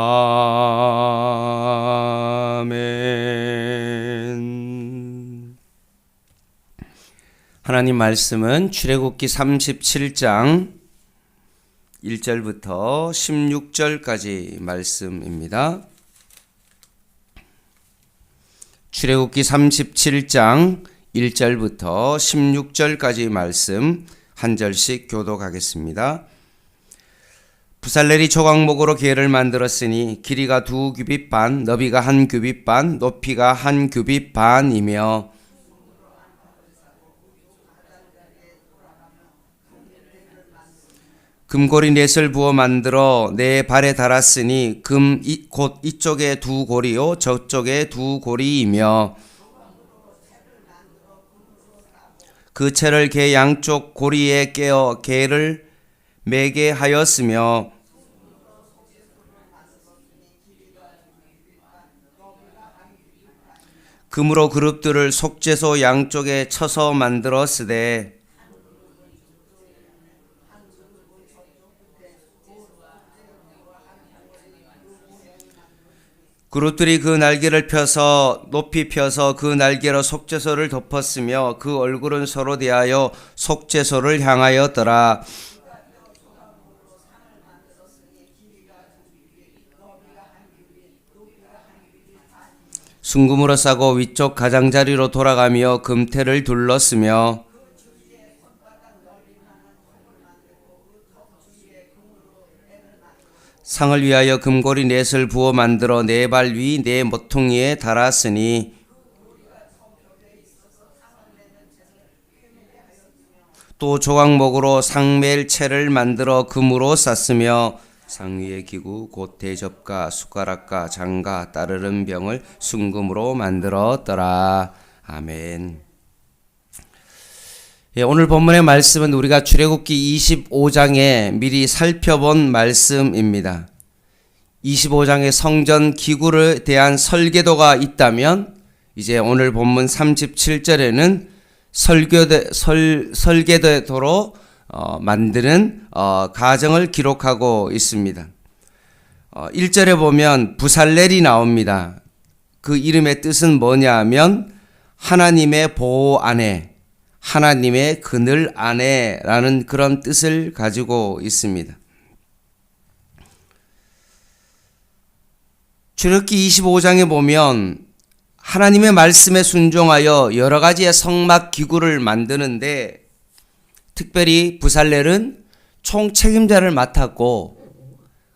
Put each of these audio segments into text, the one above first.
아멘. 하나님 말씀은 출애굽기 37장 1절부터 16절까지 말씀입니다. 출애굽기 37장 1절부터 16절까지 말씀 한 절씩 교독하겠습니다. 부살렐이 조각목으로 계를 만들었으니 길이가 2규빗 반, 너비가 1규빗 반, 높이가 1규빗 반이며 금고리 넷을 부어 만들어 네 발에 달았으니 곧 이쪽에 2고리요 저쪽에 2고리이며 그 채를 개 양쪽 고리에 깨어 개를 매게 하였으며 금으로 그룹들을 속죄소 양쪽에 쳐서 만들었으되 그룹들이 그 날개를 펴서 높이 펴서 그 날개로 속죄소를 덮었으며 그 얼굴은 서로 대하여 속죄소를 향하였더라. 순금으로 싸고 위쪽 가장자리로 돌아가며 금태를 둘렀으며 상을 위하여 금고리 넷을 부어 만들어 네 발 위 네 모퉁이에 달았으니 또 조각목으로 상멜채를 만들어 금으로 쌌으며 상 위의 기구 곧 대접과 숟가락과 장과 따르는 병을 순금으로 만들었더라. 아멘. 오늘 본문의 말씀은 우리가 출애굽기 25장에 미리 살펴본 말씀입니다. 25장의 성전 기구에 대한 설계도가 있다면 이제 오늘 본문 37절에는 설계도로 만드는 과정을 기록하고 있습니다. 1절에 보면 부살렐이 나옵니다. 그 이름의 뜻은 뭐냐 하면 하나님의 보호 아래, 하나님의 그늘 안에라는 그런 뜻을 가지고 있습니다. 출애굽기 25장에 보면 하나님의 말씀에 순종하여 여러 가지의 성막 기구를 만드는데 특별히 부살렐은 총책임자를 맡았고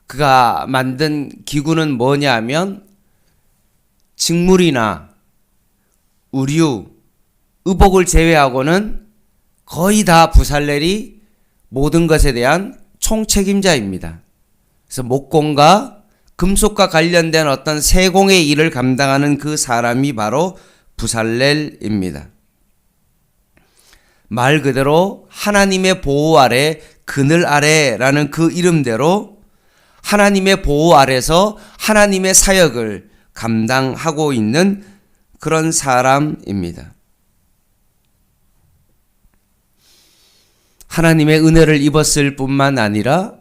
그가 만든 기구는 뭐냐 하면 직물이나 의류, 의복을 제외하고는 거의 다 부살렐이 모든 것에 대한 총책임자입니다. 그래서 목공과 금속과 관련된 어떤 세공의 일을 감당하는 그 사람이 바로 부살렐입니다. 말 그대로 하나님의 보호 아래, 그늘 아래라는 그 이름대로 하나님의 보호 아래서 하나님의 사역을 감당하고 있는 그런 사람입니다. 하나님의 은혜를 입었을 뿐만 아니라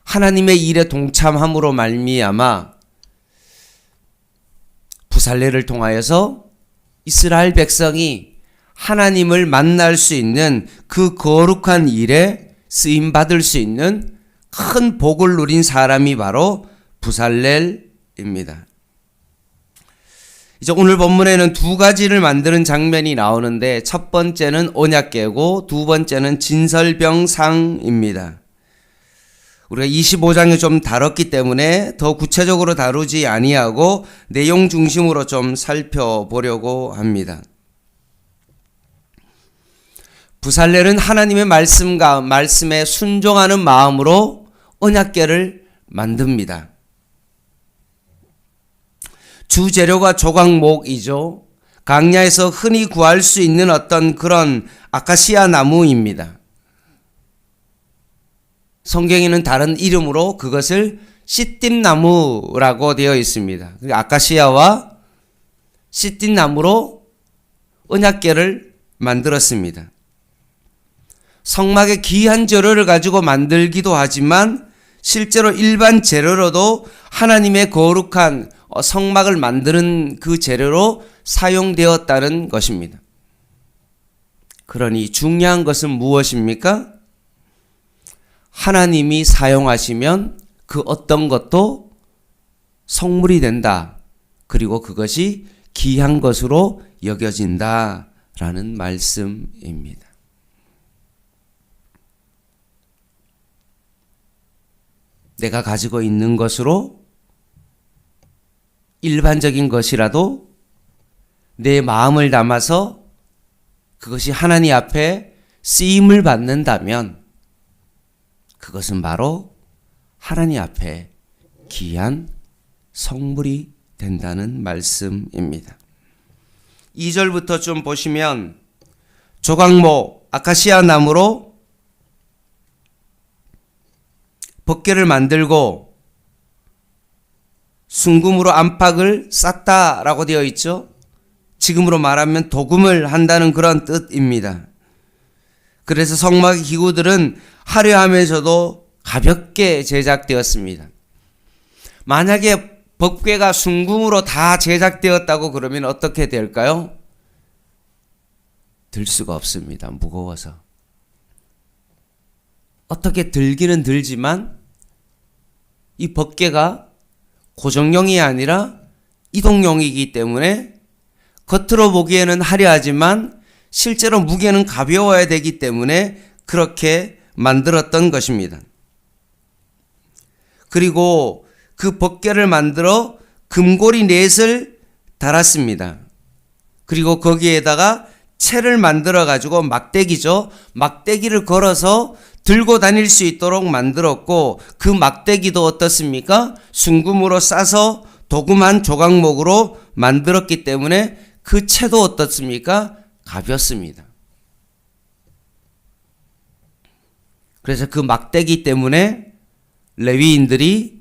하나님의 일에 동참함으로 말미암아 부살렐을 통하여서 이스라엘 백성이 하나님을 만날 수 있는 그 거룩한 일에 쓰임받을 수 있는 큰 복을 누린 사람이 바로 부살렐입니다. 이제 오늘 본문에는 두 가지를 만드는 장면이 나오는데 첫 번째는 언약궤고 두 번째는 진설병상입니다. 우리가 25장에 좀 다뤘기 때문에 더 구체적으로 다루지 아니하고 내용 중심으로 좀 살펴보려고 합니다. 부살렐은 하나님의 말씀에 순종하는 마음으로 언약궤를 만듭니다. 주재료가 조각목이죠. 강야에서 흔히 구할 수 있는 어떤 그런 아카시아 나무입니다. 성경에는 다른 이름으로 그것을 시띠나무라고 되어 있습니다. 아카시아와 시띠나무로 언약궤를 만들었습니다. 성막의 귀한 재료를 가지고 만들기도 하지만 실제로 일반 재료로도 하나님의 거룩한 성막을 만드는 그 재료로 사용되었다는 것입니다. 그러니 중요한 것은 무엇입니까? 하나님이 사용하시면 그 어떤 것도 성물이 된다. 그리고 그것이 귀한 것으로 여겨진다라는 말씀입니다. 내가 가지고 있는 것으로 일반적인 것이라도 내 마음을 담아서 그것이 하나님 앞에 쓰임을 받는다면 그것은 바로 하나님 앞에 귀한 성물이 된다는 말씀입니다. 2절부터 좀 보시면 조각목 아카시아 나무로 법궤를 만들고 순금으로 안팎을 쌌다라고 되어 있죠. 지금으로 말하면 도금을 한다는 그런 뜻입니다. 그래서 성막 기구들은 화려하면서도 가볍게 제작되었습니다. 만약에 법궤가 순금으로 다 제작되었다고 그러면 어떻게 될까요? 들 수가 없습니다. 무거워서. 어떻게 들기는 들지만 이 법궤가 고정용이 아니라 이동용이기 때문에 겉으로 보기에는 화려하지만 실제로 무게는 가벼워야 되기 때문에 그렇게 만들었던 것입니다. 그리고 그 법궤를 만들어 금고리 넷을 달았습니다. 그리고 거기에다가 채를 만들어 가지고 막대기죠. 막대기를 걸어서 들고 다닐 수 있도록 만들었고 그 막대기도 어떻습니까? 순금으로 싸서 도금한 조각목으로 만들었기 때문에 그 채도 어떻습니까? 가볍습니다. 그래서 그 막대기 때문에 레위인들이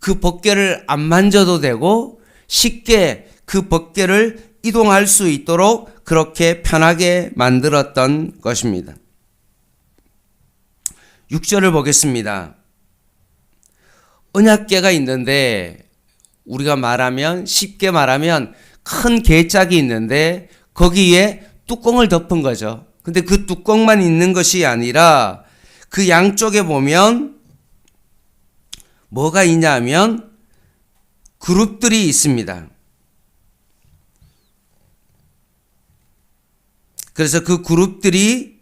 그 법궤를 안 만져도 되고 쉽게 그 법궤를 이동할 수 있도록 그렇게 편하게 만들었던 것입니다. 6절을 보겠습니다. 언약궤가 있는데 우리가 말하면 쉽게 말하면 큰 괴짝이 있는데 거기에 뚜껑을 덮은 거죠. 근데 그 뚜껑만 있는 것이 아니라 그 양쪽에 보면 뭐가 있냐면 그룹들이 있습니다. 그래서 그 그룹들이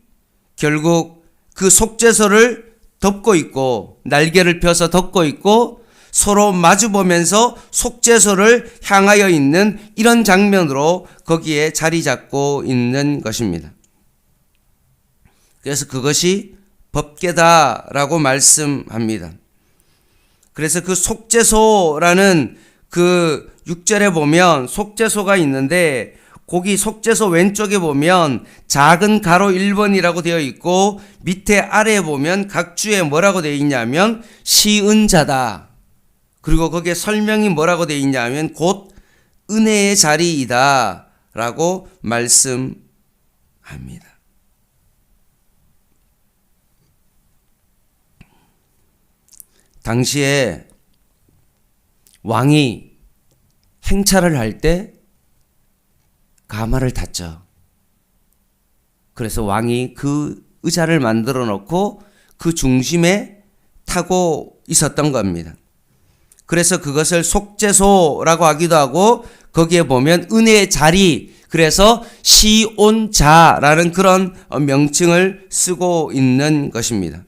결국 그 속죄소를 덮고 있고 날개를 펴서 덮고 있고 서로 마주보면서 속죄소를 향하여 있는 이런 장면으로 거기에 자리 잡고 있는 것입니다. 그래서 그것이 법궤다라고 말씀합니다. 그래서 그 속죄소라는 그 6절에 보면 속죄소가 있는데 거기 속죄소 왼쪽에 보면 작은 가로 1번이라고 되어 있고 밑에 아래에 보면 각 주에 뭐라고 되어 있냐면 시은자다. 그리고 거기에 설명이 뭐라고 되어 있냐면 곧 은혜의 자리이다 라고 말씀합니다. 당시에 왕이 행차를 할 때 가마를 탔죠. 그래서 왕이 그 의자를 만들어 놓고 그 중심에 타고 있었던 겁니다. 그래서 그것을 속죄소라고 하기도 하고 거기에 보면 은혜의 자리, 그래서 시온자라는 그런 명칭을 쓰고 있는 것입니다.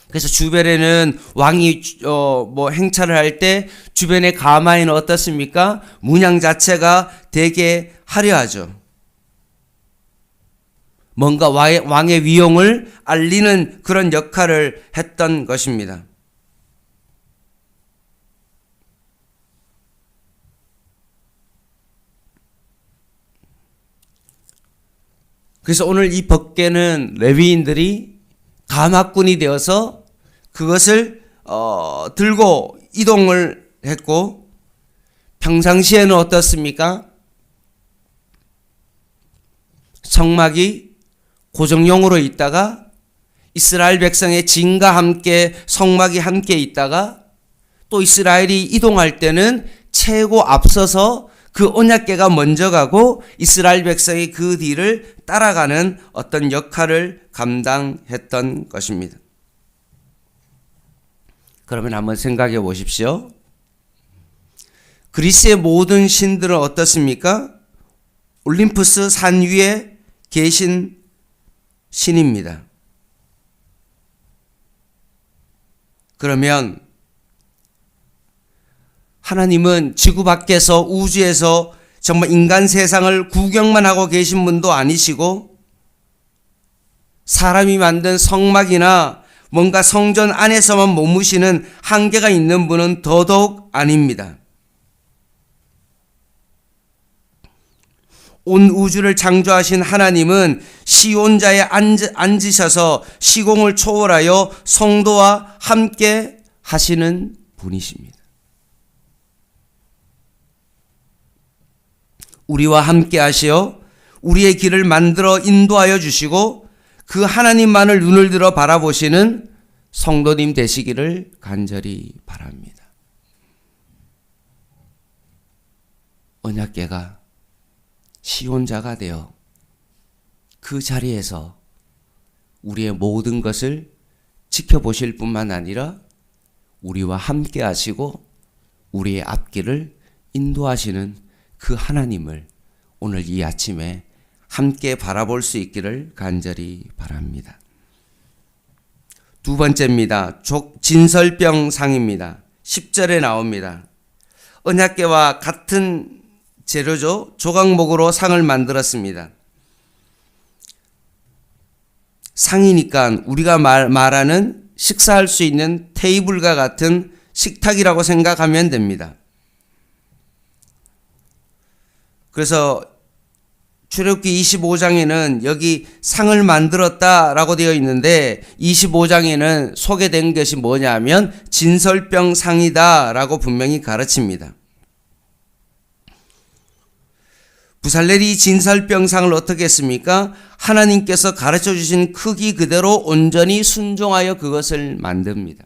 그래서 주변에는 왕이 행차를 할 때 주변의 가마에는 어떻습니까? 문양 자체가 되게 화려하죠. 뭔가 왕의 위용을 알리는 그런 역할을 했던 것입니다. 그래서 오늘 이 법궤는 레위인들이 가마꾼이 되어서 그것을 들고 이동을 했고 평상시에는 어떻습니까? 성막이 고정용으로 있다가 이스라엘 백성의 진과 함께 성막이 함께 있다가 또 이스라엘이 이동할 때는 최고 앞서서 그 언약궤가 먼저 가고 이스라엘 백성이 그 뒤를 따라가는 어떤 역할을 감당했던 것입니다. 그러면 한번 생각해 보십시오. 그리스의 모든 신들은 어떻습니까? 올림푸스 산 위에 계신 신입니다. 그러면 하나님은 지구 밖에서 우주에서 정말 인간 세상을 구경만 하고 계신 분도 아니시고 사람이 만든 성막이나 뭔가 성전 안에서만 머무시는 한계가 있는 분은 더더욱 아닙니다. 온 우주를 창조하신 하나님은 시온자에 앉으셔서 시공을 초월하여 성도와 함께 하시는 분이십니다. 우리와 함께 하시어 우리의 길을 만들어 인도하여 주시고 그 하나님만을 눈을 들어 바라보시는 성도님 되시기를 간절히 바랍니다. 언약궤가 시온자가 되어 그 자리에서 우리의 모든 것을 지켜보실 뿐만 아니라 우리와 함께 하시고 우리의 앞길을 인도하시는 그 하나님을 오늘 이 아침에 함께 바라볼 수 있기를 간절히 바랍니다. 두 번째입니다. 진설병상입니다. 10절에 나옵니다. 언약궤와 같은 재료죠. 조각목으로 상을 만들었습니다. 상이니까 우리가 말하는 식사할 수 있는 테이블과 같은 식탁이라고 생각하면 됩니다. 그래서 출애굽기 25장에는 여기 상을 만들었다라고 되어 있는데 25장에는 소개된 것이 뭐냐면 진설병상이다라고 분명히 가르칩니다. 부살렐이 진설병상을 어떻게 했습니까? 하나님께서 가르쳐 주신 크기 그대로 온전히 순종하여 그것을 만듭니다.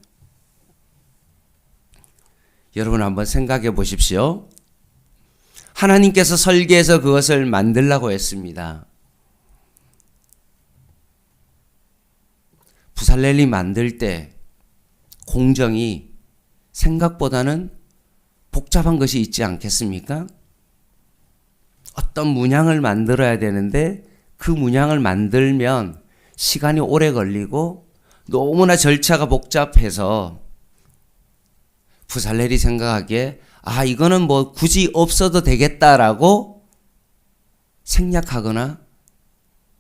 여러분 한번 생각해 보십시오. 하나님께서 설계해서 그것을 만들라고 했습니다. 부살렐이 만들 때 공정이 생각보다는 복잡한 것이 있지 않겠습니까? 어떤 문양을 만들어야 되는데 그 문양을 만들면 시간이 오래 걸리고 너무나 절차가 복잡해서 부살렐이 생각하기에 이거는 뭐 굳이 없어도 되겠다라고 생략하거나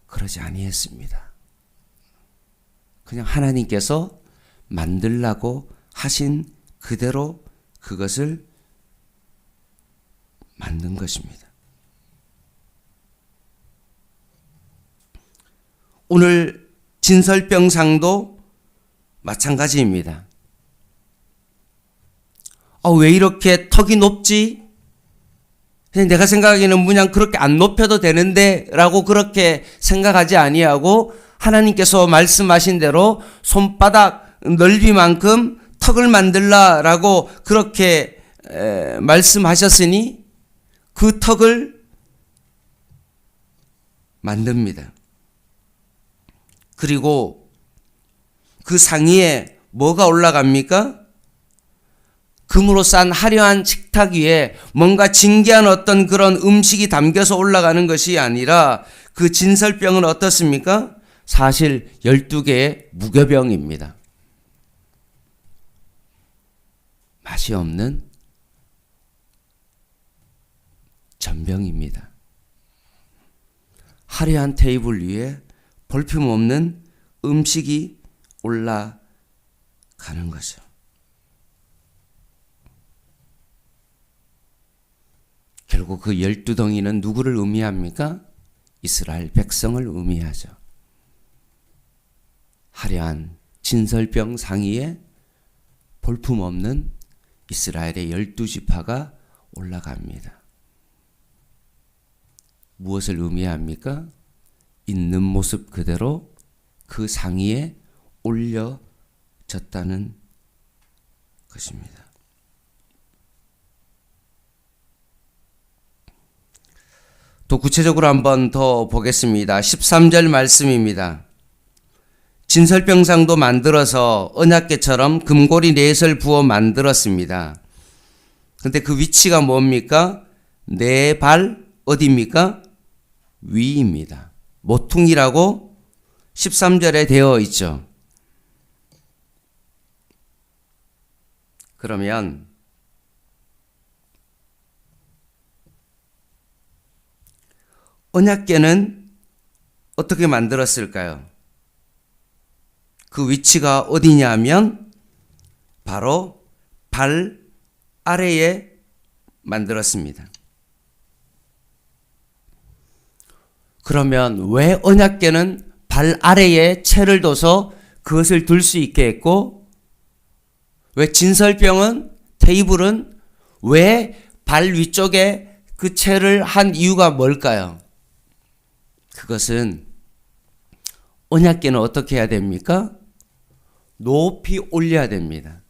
그러지 아니했습니다. 그냥 하나님께서 만들라고 하신 그대로 그것을 만든 것입니다. 오늘 진설병상도 마찬가지입니다. 왜 이렇게 턱이 높지? 그냥 내가 생각하기에는 문양 그렇게 안 높여도 되는데 라고 그렇게 생각하지 아니하고 하나님께서 말씀하신 대로 손바닥 넓이만큼 턱을 만들라라고 그렇게 말씀하셨으니 그 턱을 만듭니다. 그리고 그 상위에 뭐가 올라갑니까? 금으로 싼 화려한 식탁 위에 뭔가 진귀한 어떤 그런 음식이 담겨서 올라가는 것이 아니라 그 진설병은 어떻습니까? 사실 12개의 무교병입니다. 맛이 없는 전병입니다. 화려한 테이블 위에 볼품없는 음식이 올라가는 거죠. 결국 그 12덩이는 누구를 의미합니까? 이스라엘 백성을 의미하죠. 화려한 진설병 상위에 볼품없는 이스라엘의 12지파가 올라갑니다. 무엇을 의미합니까? 있는 모습 그대로 그 상위에 올려졌다는 것입니다. 또 구체적으로 한번 더 보겠습니다. 13절 말씀입니다. 진설병상도 만들어서 언약궤처럼 금고리 넷을 부어 만들었습니다. 근데 그 위치가 뭡니까? 네 발 어디입니까? 위입니다. 모퉁이라고 13절에 되어 있죠. 그러면 언약궤는 어떻게 만들었을까요? 그 위치가 어디냐면 바로 발 아래에 만들었습니다. 그러면 왜 언약궤는 발 아래에 채를 둬서 그것을 둘 수 있게 했고, 왜 진설병은, 테이블은 왜 발 위쪽에 그 채를 한 이유가 뭘까요? 그것은 언약궤는 어떻게 해야 됩니까? 높이 올려야 됩니다.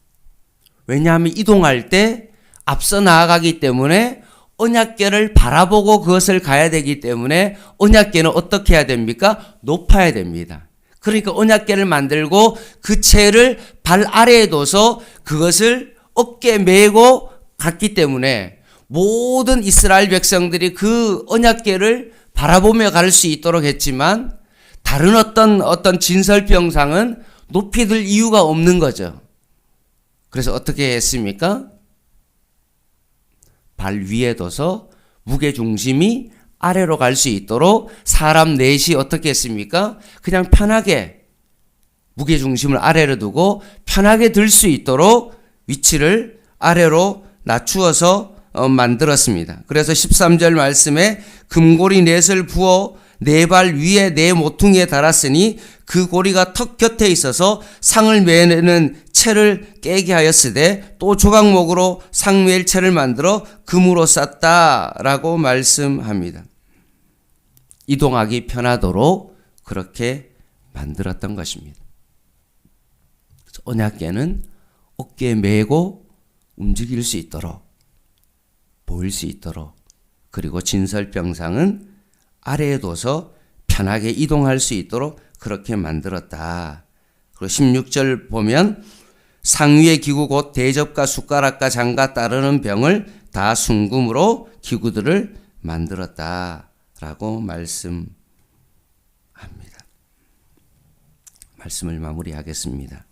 왜냐하면 이동할 때 앞서 나아가기 때문에 언약궤를 바라보고 그것을 가야 되기 때문에 언약궤는 어떻게 해야 됩니까? 높아야 됩니다. 그러니까 언약궤를 만들고 그 채를 발 아래에 둬서 그것을 어깨에 메고 갔기 때문에 모든 이스라엘 백성들이 그 언약궤를 바라보며 갈 수 있도록 했지만 다른 어떤 진설병상은 높이 들 이유가 없는 거죠. 그래서 어떻게 했습니까? 발 위에 둬서 무게 중심이 아래로 갈 수 있도록 사람 넷이 어떻게 했습니까? 그냥 편하게 무게 중심을 아래로 두고 편하게 들 수 있도록 위치를 아래로 낮추어서 만들었습니다. 그래서 13절 말씀에 금고리 넷을 부어 네 발 위에 네 모퉁이에 달았으니 그 고리가 턱 곁에 있어서 상을 매는 채를 깨게 하였으되 또 조각목으로 상 매일 채를 만들어 금으로 쌌다라고 말씀합니다. 이동하기 편하도록 그렇게 만들었던 것입니다. 언약궤는 어깨에 메고 움직일 수 있도록, 보일 수 있도록, 그리고 진설병상은 아래에 둬서 편하게 이동할 수 있도록 그렇게 만들었다. 그리고 16절 보면 상위의 기구 곧 대접과 숟가락과 장과 따르는 병을 다 순금으로 기구들을 만들었다라고 말씀합니다. 말씀을 마무리하겠습니다.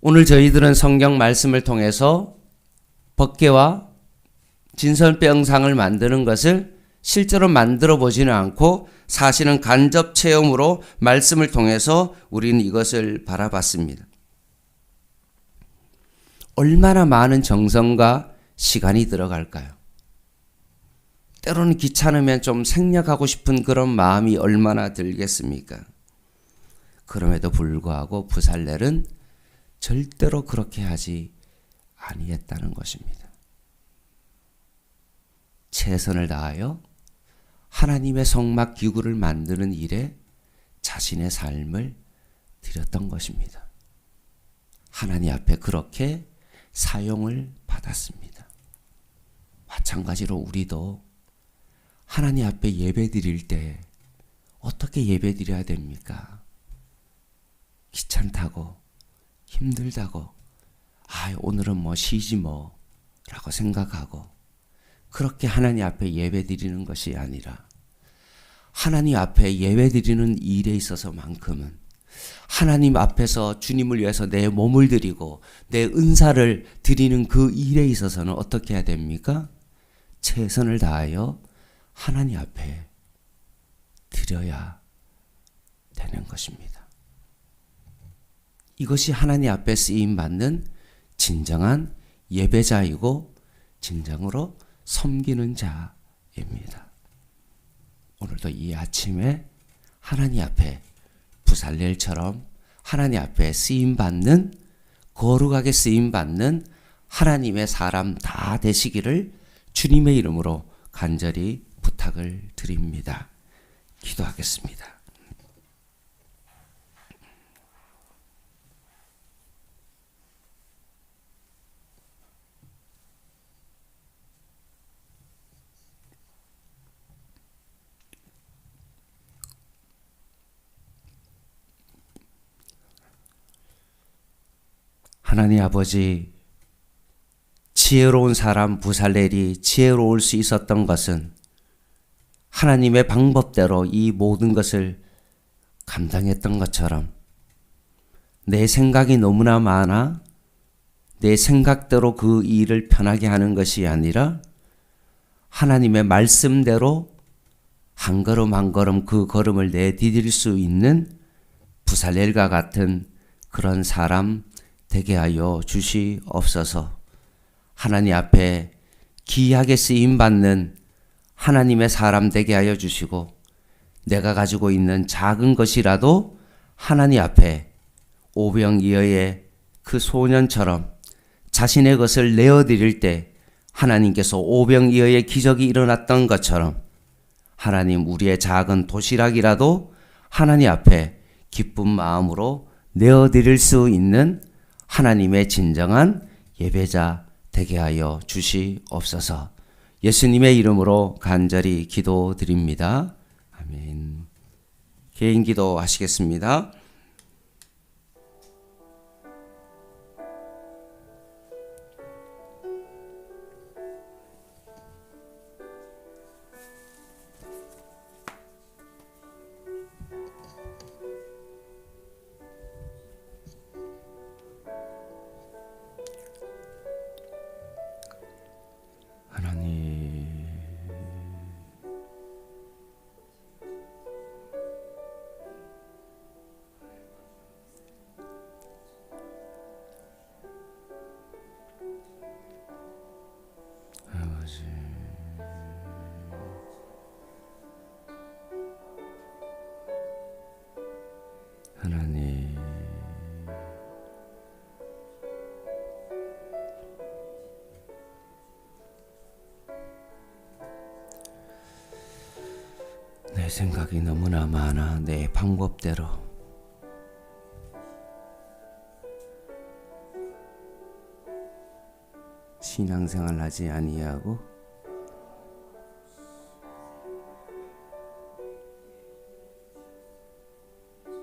오늘 저희들은 성경 말씀을 통해서 법궤와 진설병상을 만드는 것을 실제로 만들어 보지는 않고 사실은 간접 체험으로 말씀을 통해서 우리는 이것을 바라봤습니다. 얼마나 많은 정성과 시간이 들어갈까요? 때로는 귀찮으면 좀 생략하고 싶은 그런 마음이 얼마나 들겠습니까? 그럼에도 불구하고 부살렐은 절대로 그렇게 하지 아니했다는 것입니다. 최선을 다하여 하나님의 성막 기구를 만드는 일에 자신의 삶을 드렸던 것입니다. 하나님 앞에 그렇게 사용을 받았습니다. 마찬가지로 우리도 하나님 앞에 예배 드릴 때 어떻게 예배 드려야 됩니까? 귀찮다고, 힘들다고, 오늘은 뭐 쉬지 뭐 라고 생각하고 그렇게 하나님 앞에 예배 드리는 것이 아니라 하나님 앞에 예배 드리는 일에 있어서만큼은 하나님 앞에서 주님을 위해서 내 몸을 드리고 내 은사를 드리는 그 일에 있어서는 어떻게 해야 됩니까? 최선을 다하여 하나님 앞에 드려야 되는 것입니다. 이것이 하나님 앞에 쓰임받는 진정한 예배자이고 진정으로 섬기는 자입니다. 오늘도 이 아침에 하나님 앞에 부살렐처럼 하나님 앞에 쓰임받는, 거룩하게 쓰임받는 하나님의 사람 다 되시기를 주님의 이름으로 간절히 부탁을 드립니다. 기도하겠습니다. 하나님 아버지, 지혜로운 사람 부살렐이 지혜로울 수 있었던 것은 하나님의 방법대로 이 모든 것을 감당했던 것처럼 내 생각이 너무나 많아 내 생각대로 그 일을 편하게 하는 것이 아니라 하나님의 말씀대로 한 걸음 한 걸음 그 걸음을 내디딜 수 있는 부살렐과 같은 그런 사람 되게 하여 주시옵소서. 하나님 앞에 귀하게 쓰임받는 하나님의 사람 되게 하여 주시고 내가 가지고 있는 작은 것이라도 하나님 앞에 오병이어의 그 소년처럼 자신의 것을 내어드릴 때 하나님께서 오병이어의 기적이 일어났던 것처럼 하나님 우리의 작은 도시락이라도 하나님 앞에 기쁜 마음으로 내어드릴 수 있는 하나님의 진정한 예배자 되게 하여 주시옵소서. 예수님의 이름으로 간절히 기도드립니다. 아멘. 개인 기도 하시겠습니다. 하나님, 내 생각이 너무나 많아 내 방법대로 신앙생활 하지 아니하고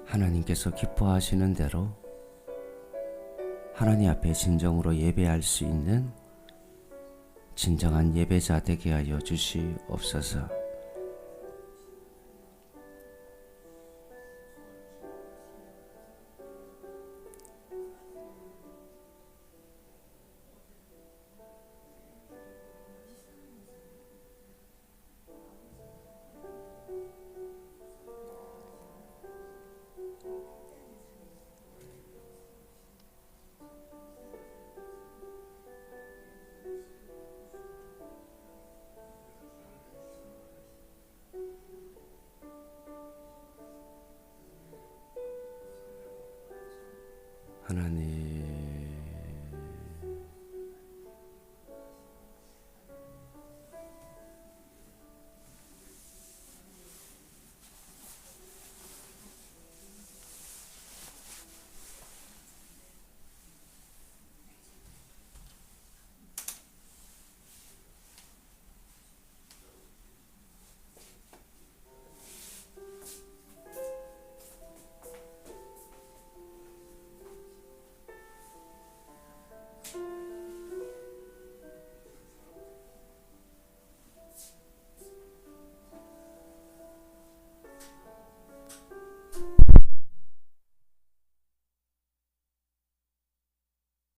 하나님께서 기뻐하시는 대로 하나님 앞에 진정으로 예배할 수 있는 진정한 예배자 되게 하여 주시옵소서.